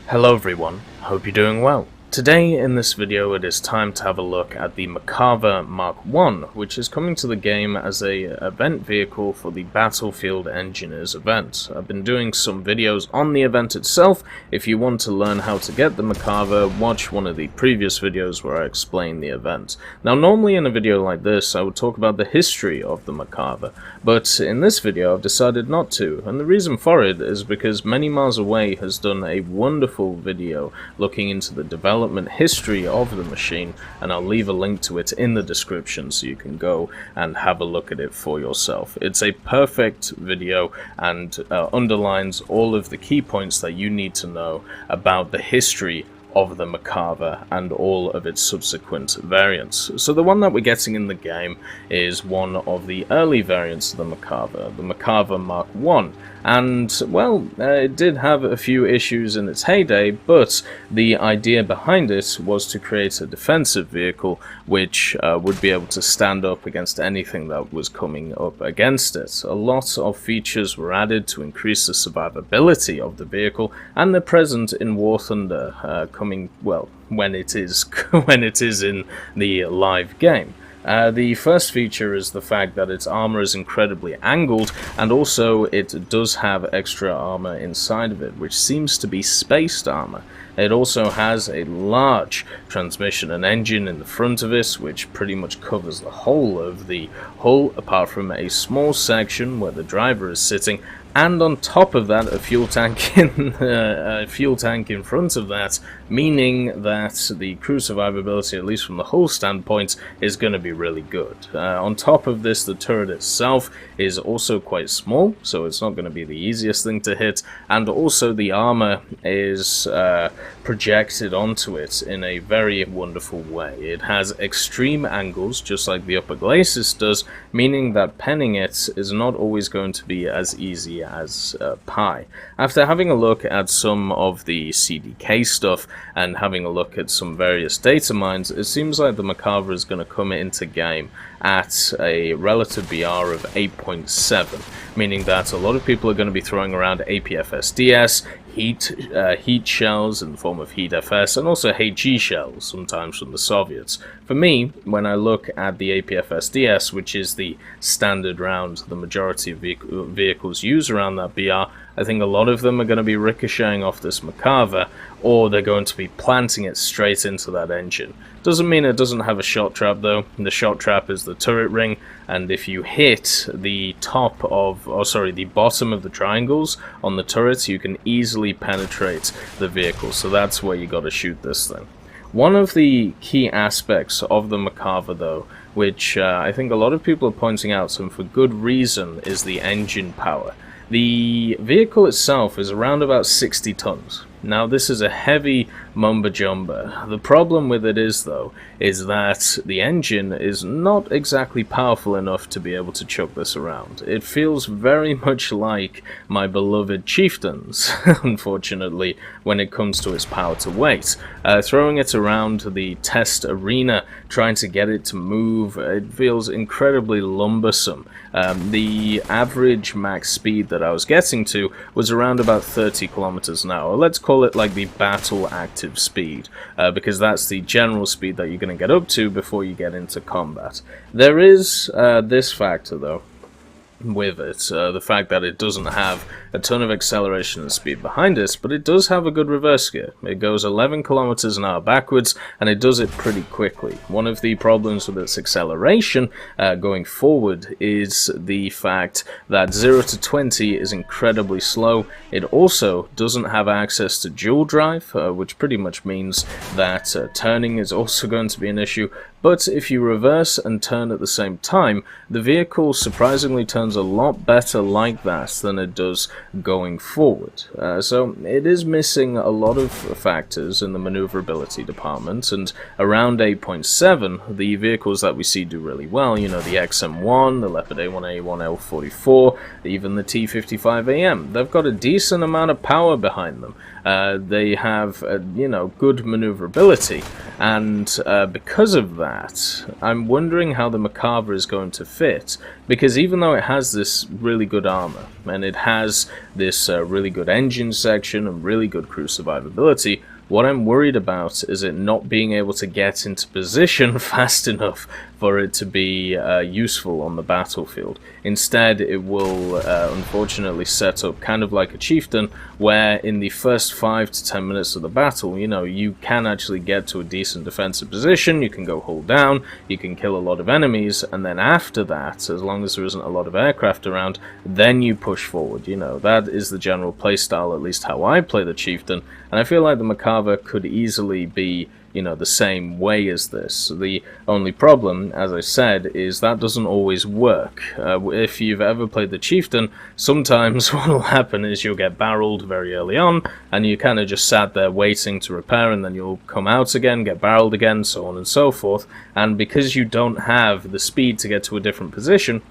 Hello everyone, hope you're doing well. Today in this video it is time to have a look at the Merkava Mark I, which is coming to the game as a event vehicle for the Battlefield Engineers event. I've been doing some videos on the event itself. If you want to learn how to get the Merkava, watch one of the previous videos where I explain the event. Now normally in a video like this I would talk about the history of the Merkava, but in this video I've decided not to, and the reason for it is because Many Miles Away has done a wonderful video looking into the development history of the machine, and I'll leave a link to it in the description so you can go and have a look at it for yourself. It's a perfect video and underlines all of the key points that you need to know about the history of the Merkava and all of its subsequent variants. So the one that we're getting in the game is one of the early variants of the Merkava Mark I, and well, it did have a few issues in its heyday, but the idea behind it was to create a defensive vehicle which would be able to stand up against anything that was coming up against it. A lot of features were added to increase the survivability of the vehicle, and they're present in War Thunder, coming, well, when it is in the live game. The first feature is the fact that its armor is incredibly angled, and also it does have extra armor inside of it, which seems to be spaced armor. It also has a large transmission and engine in the front of it, which pretty much covers the whole of the hull, apart from a small section where the driver is sitting, and on top of that a fuel tank in front of that, meaning that the crew survivability, at least from the hull standpoint, is going to be really good. On top of this, the turret itself is also quite small, so it's not going to be the easiest thing to hit, and also the armor is projected onto it in a very wonderful way. It has extreme angles, just like the upper glacis does, meaning that penning it is not always going to be as easy as pi. After having a look at some of the CDK stuff and having a look at some various data mines, it seems like the Merkava is going to come into game at a relative BR of 8.7, meaning that a lot of people are going to be throwing around APFSDS, heat shells in the form of heat FS, and also HE shells, sometimes from the Soviets. For me, when I look at the APFSDS, which is the standard round the majority of vehicles use around that BR, I think a lot of them are going to be ricocheting off this Merkava, or they're going to be planting it straight into that engine. Doesn't mean it doesn't have a shot trap though. The shot trap is the turret ring, and if you hit the the bottom of the triangles on the turrets, you can easily penetrate the vehicle, so that's where you got to shoot this thing. One of the key aspects of the Merkava though, which I think a lot of people are pointing out, and for good reason, is the engine power. The vehicle itself is around about 60 tons. Now this is a heavy mumbo-jumbo. The problem with it is that the engine is not exactly powerful enough to be able to chuck this around. It feels very much like my beloved Chieftains, unfortunately, when it comes to its power to weight. Throwing it around the test arena, trying to get it to move, it feels incredibly lumbersome. The average max speed that I was getting to was around about 30 kilometers an hour. Let's call it like the battle active speed, because that's the general speed that you're going to get up to before you get into combat. There is this factor though with it, the fact that it doesn't have a ton of acceleration and speed behind it, but it does have a good reverse gear. It goes 11 kilometers an hour backwards, and it does it pretty quickly. One of the problems with its acceleration going forward is the fact that 0 to 20 is incredibly slow. It also doesn't have access to dual drive, which pretty much means that turning is also going to be an issue. But if you reverse and turn at the same time, the vehicle surprisingly turns a lot better like that than it does going forward. So it is missing a lot of factors in the maneuverability department, and around 8.7, the vehicles that we see do really well. You know, the XM1, the Leopard A1A1L44, even the T55AM. They've got a decent amount of power behind them. They have, you know, good maneuverability, and because of that, I'm wondering how the Merkava is going to fit, because even though it has this really good armor, and it has this really good engine section and really good crew survivability, what I'm worried about is it not being able to get into position fast enough for it to be useful on the battlefield. Instead, it will unfortunately set up kind of like a chieftain, where in the first 5 to 10 minutes of the battle, you know, you can actually get to a decent defensive position, you can go hold down, you can kill a lot of enemies, and then after that, as long as there isn't a lot of aircraft around, then you push forward. You know, that is the general playstyle, at least how I play the chieftain, and I feel like the Merkava could easily be, you know, the same way as this. The only problem, as I said, is that doesn't always work. If you've ever played the chieftain, sometimes what will happen is you'll get barreled very early on, and you kind of just sat there waiting to repair, and then you'll come out again, get barreled again, so on and so forth, and because you don't have the speed to get to a different position,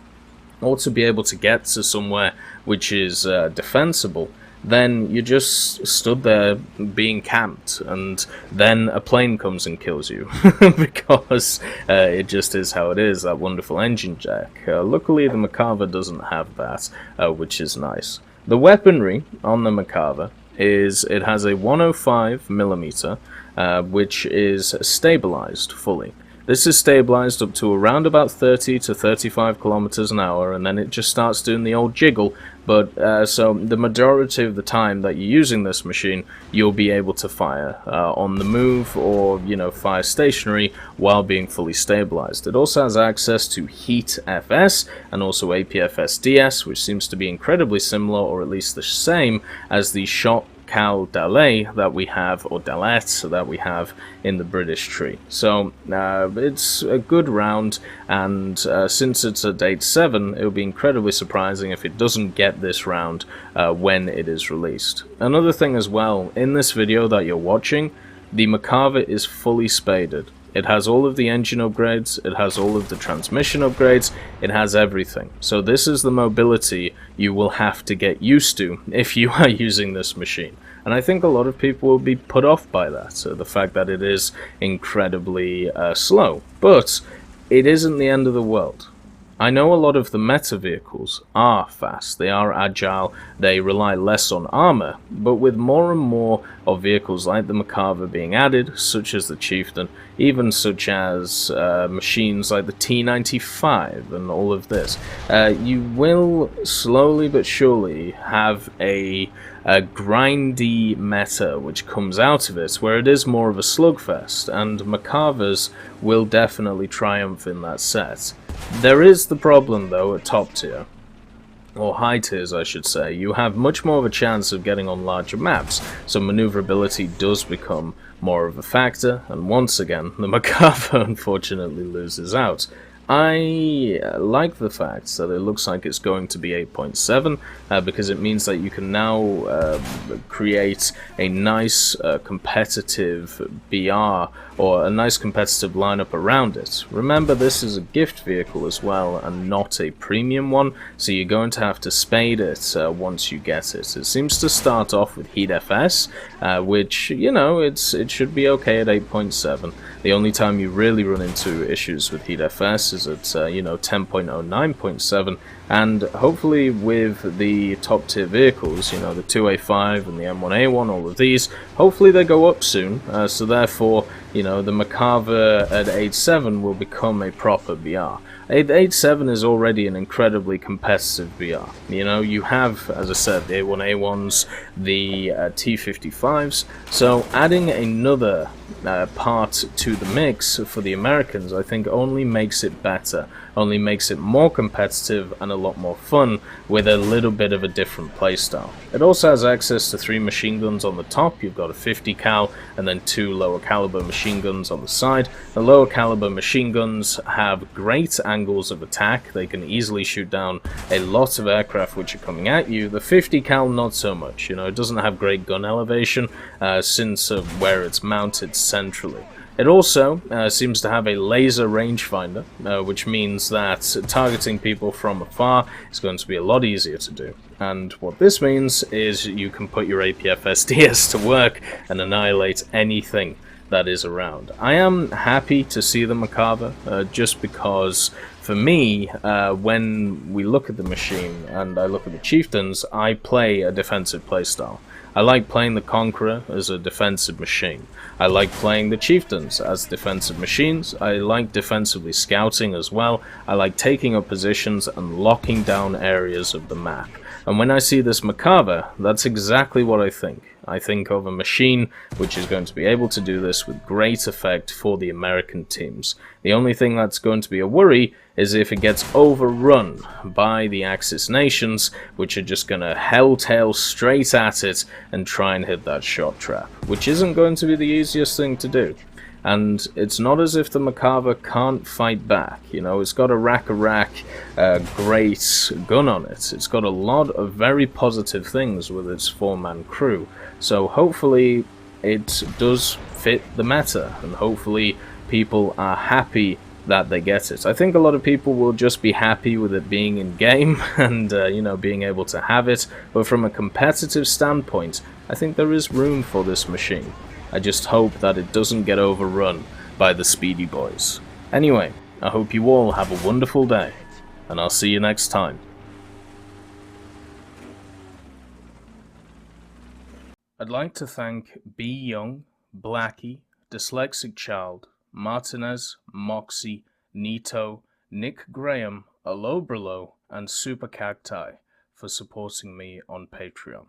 or to be able to get to somewhere which is defensible, then you just stood there being camped, and then a plane comes and kills you because it just is how it is, that wonderful engine jack. Luckily the Merkava doesn't have that, which is nice. The weaponry on the Merkava is, it has a 105mm, which is stabilized fully. This is stabilized up to around about 30 to 35 kilometers an hour, and then it just starts doing the old jiggle. But so the majority of the time that you're using this machine, you'll be able to fire on the move, or, you know, fire stationary while being fully stabilized. It also has access to Heat FS and also APFS DS, which seems to be incredibly similar, or at least the same as the Shot Cal Dalet that we have, or Dalet that we have in the British tree. So it's a good round, and since it's a date 7, it will be incredibly surprising if it doesn't get this round when it is released. Another thing as well, in this video that you're watching, the Merkava is fully spaded. It has all of the engine upgrades, it has all of the transmission upgrades, it has everything. So this is the mobility you will have to get used to if you are using this machine. And I think a lot of people will be put off by that, so the fact that it is incredibly slow. But it isn't the end of the world. I know a lot of the meta vehicles are fast, they are agile, they rely less on armor, but with more and more of vehicles like the Merkava being added, such as the Chieftain, even such as machines like the T-95 and all of this, you will slowly but surely have a grindy meta which comes out of it, where it is more of a slugfest, and Merkavas will definitely triumph in that set. There is the problem though at top tier, or high tiers I should say. You have much more of a chance of getting on larger maps, so maneuverability does become more of a factor, and once again the Merkava unfortunately loses out. I like the fact that it looks like it's going to be 8.7 because it means that you can now create a nice competitive BR, or a nice competitive lineup around it. Remember, this is a gift vehicle as well and not a premium one, so you're going to have to spade it once you get it. It seems to start off with Heat FS, which, you know, it should be okay at 8.7. The only time you really run into issues with Heat FS is at, you know, 10.0, 9.7, and hopefully with the top tier vehicles, you know, the 2A5 and the M1A1, all of these, hopefully they go up soon, so therefore, you know, the Merkava at 8.7 will become a proper BR. 8.7 is already an incredibly competitive BR. You know, you have, as I said, the A1A1s, the T55s, so adding another part to the mix for the Americans, I think, only makes it better, only makes it more competitive and a lot more fun with a little bit of a different playstyle. It also has access to 3 machine guns on the top. You've got a 50 cal and then 2 lower caliber machine guns on the side. The lower caliber machine guns have great angles of attack. They can easily shoot down a lot of aircraft which are coming at you. The 50 cal not so much, you know, it doesn't have great gun elevation since of where it's mounted centrally. It also seems to have a laser rangefinder, which means that targeting people from afar is going to be a lot easier to do. And what this means is you can put your APFSDS to work and annihilate anything that is around. I am happy to see the Merkava, just because for me, when we look at the machine and I look at the chieftains, I play a defensive playstyle. I like playing the Conqueror as a defensive machine. I like playing the Chieftains as defensive machines. I like defensively scouting as well. I like taking up positions and locking down areas of the map. And when I see this Merkava, that's exactly what I think. I think of a machine which is going to be able to do this with great effect for the American teams. The only thing that's going to be a worry is if it gets overrun by the Axis nations, which are just going to helltail straight at it and try and hit that shot trap, which isn't going to be the easiest thing to do. And it's not as if the Merkava can't fight back. You know, it's got a rack great gun on it. It's got a lot of very positive things with its 4-man crew. So hopefully it does fit the meta, and hopefully people are happy that they get it. I think a lot of people will just be happy with it being in game and you know, being able to have it. But from a competitive standpoint, I think there is room for this machine. I just hope that it doesn't get overrun by the speedy boys. Anyway, I hope you all have a wonderful day, and I'll see you next time. I'd like to thank B. Young, Blackie, Dyslexic Child, Martinez, Moxie, Nito, Nick Graham, Alobrelo, and Super Cacti for supporting me on Patreon.